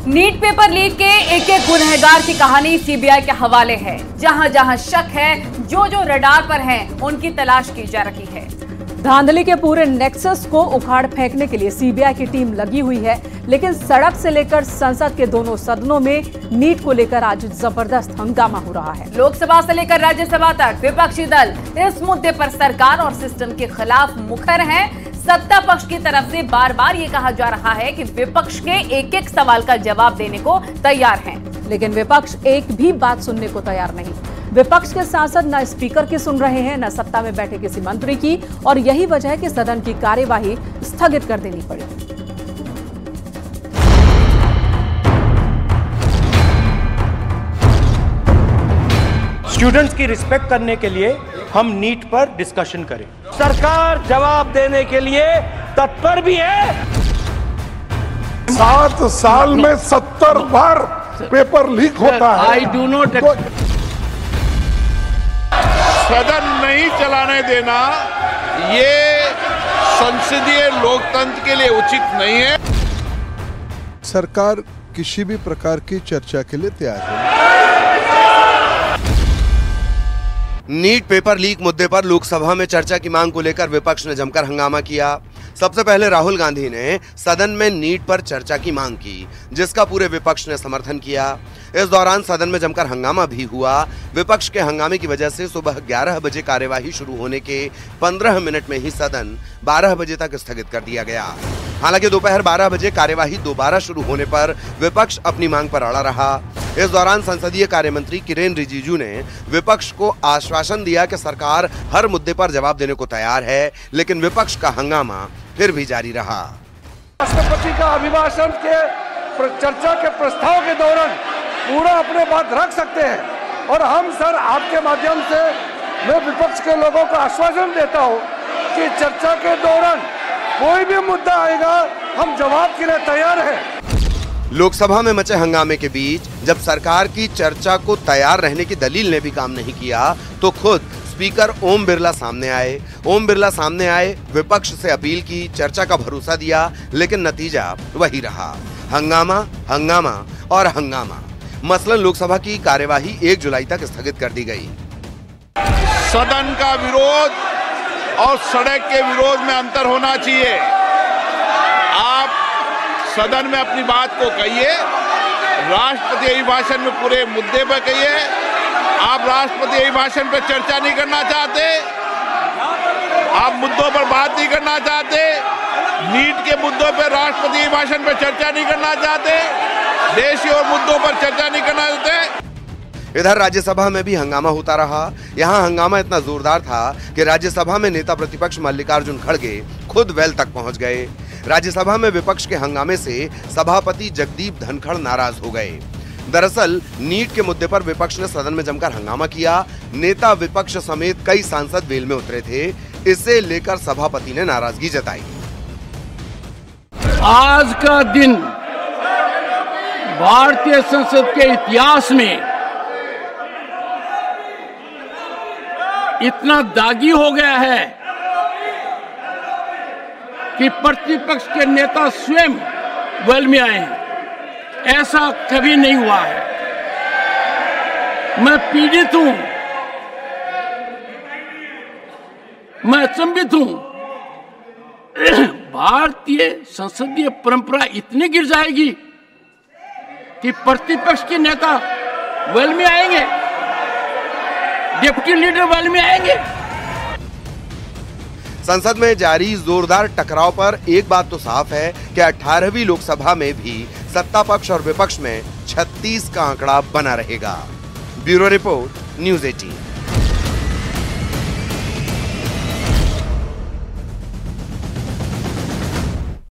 NEET paper leak के एक एक गुनहगार की कहानी सीबीआई के हवाले है। जहां जहां शक है, जो जो रडार पर हैं, उनकी तलाश की जा रही है। धांधली के पूरे नेक्सस को उखाड़ फेंकने के लिए सीबीआई की टीम लगी हुई है, लेकिन सड़क से लेकर संसद के दोनों सदनों में नीट को लेकर आज जबरदस्त हंगामा हो रहा है। लोकसभा से लेकर राज्यसभा तक विपक्षी दल इस मुद्दे पर सरकार और सिस्टम के खिलाफ मुखर हैं। सत्ता पक्ष की तरफ से बार बार ये कहा जा रहा है कि विपक्ष के एक एक सवाल का जवाब देने को तैयार हैं, लेकिन विपक्ष एक भी बात सुनने को तैयार नहीं। विपक्ष के सांसद न स्पीकर की सुन रहे हैं, न सत्ता में बैठे किसी मंत्री की, और यही वजह है कि सदन की कार्यवाही स्थगित कर देनी पड़ी। स्टूडेंट्स की रिस्पेक्ट करने के लिए हम नीट पर डिस्कशन करें। सरकार जवाब देने के लिए तत्पर भी है। 7 साल में 70 बार पेपर लीक होता है। आई डू नॉट सदन नहीं चलाने देना ये संसदीय लोकतंत्र के लिए उचित नहीं है। सरकार किसी भी प्रकार की चर्चा के लिए तैयार है। नीट पेपर लीक मुद्दे पर लोकसभा में चर्चा की मांग को लेकर विपक्ष ने जमकर हंगामा किया। सबसे पहले राहुल गांधी ने सदन में नीट पर चर्चा की मांग की, जिसका पूरे विपक्ष ने समर्थन किया। इस दौरान सदन में जमकर हंगामा भी हुआ। विपक्ष के हंगामे की वजह से सुबह 11 बजे कार्यवाही शुरू होने के 15 मिनट में ही सदन 12 बजे तक स्थगित कर दिया गया। हालांकि दोपहर 12 बजे कार्यवाही दोबारा शुरू होने पर विपक्ष अपनी मांग पर अड़ा रहा। इस दौरान संसदीय कार्य मंत्री किरेन रिजिजू ने विपक्ष को आश्वासन दिया कि सरकार हर मुद्दे पर जवाब देने को तैयार है, लेकिन विपक्ष का हंगामा फिर भी जारी रहा। राष्ट्रपति का अभिभाषण के चर्चा के प्रस्ताव के दौरान पूरा अपने बात रख सकते हैं, और हम सर आपके माध्यम से मैं विपक्ष के लोगों को आश्वासन देता हूं कि चर्चा के दौरान कोई भी मुद्दा आएगा, हम जवाब के लिए तैयार हैं। लोकसभा में मचे हंगामे के बीच जब सरकार की चर्चा को तैयार रहने की दलील ने भी काम नहीं किया, तो खुद स्पीकर ओम बिरला सामने आए। ओम बिरला सामने आए, विपक्ष से अपील की, चर्चा का भरोसा दिया, लेकिन नतीजा वही रहा, हंगामा, हंगामा और हंगामा। मसलन लोकसभा की कार्यवाही 1 जुलाई तक स्थगित कर दी गई। सदन का विरोध और सड़क के विरोध में अंतर होना चाहिए। आप सदन में अपनी बात को कहिए, राष्ट्रपति अभिभाषण में पूरे मुद्दे पर कहिए। आप राष्ट्रपति अभिभाषण पर चर्चा नहीं करना चाहते, आप मुद्दों पर बात नहीं करना चाहते, नीट के मुद्दों पर राष्ट्रपति अभिभाषण पर चर्चा नहीं करना चाहते, देश और मुद्दों पर चर्चा नहीं करना चाहते। इधर राज्यसभा में भी हंगामा होता रहा। यहाँ हंगामा इतना जोरदार था कि राज्यसभा में नेता प्रतिपक्ष मल्लिकार्जुन खड़गे खुद वेल तक पहुंच गए। राज्यसभा में विपक्ष के हंगामे से सभापति जगदीप धनखड़ नाराज हो गए। दरअसल नीट के मुद्दे पर विपक्ष ने सदन में जमकर हंगामा किया। नेता विपक्ष समेत कई सांसद वेल में उतरे थे। इसे लेकर सभापति ने नाराजगी जताई। आज का दिन भारतीय संसद के इतिहास में इतना दागी हो गया है कि प्रतिपक्ष के नेता स्वयं वेल में आए हैं। ऐसा कभी नहीं हुआ है। मैं पीड़ित हूं, मैं अचंभित हूं। भारतीय संसदीय परंपरा इतनी गिर जाएगी कि प्रतिपक्ष के नेता वेल में आएंगे, डिप्टी लीडर वेल में आएंगे। संसद में जारी जोरदार टकराव पर एक बात तो साफ है कि 18वीं लोकसभा में भी सत्ता पक्ष और विपक्ष में 36 का आंकड़ा बना रहेगा। Bureau report, news 18।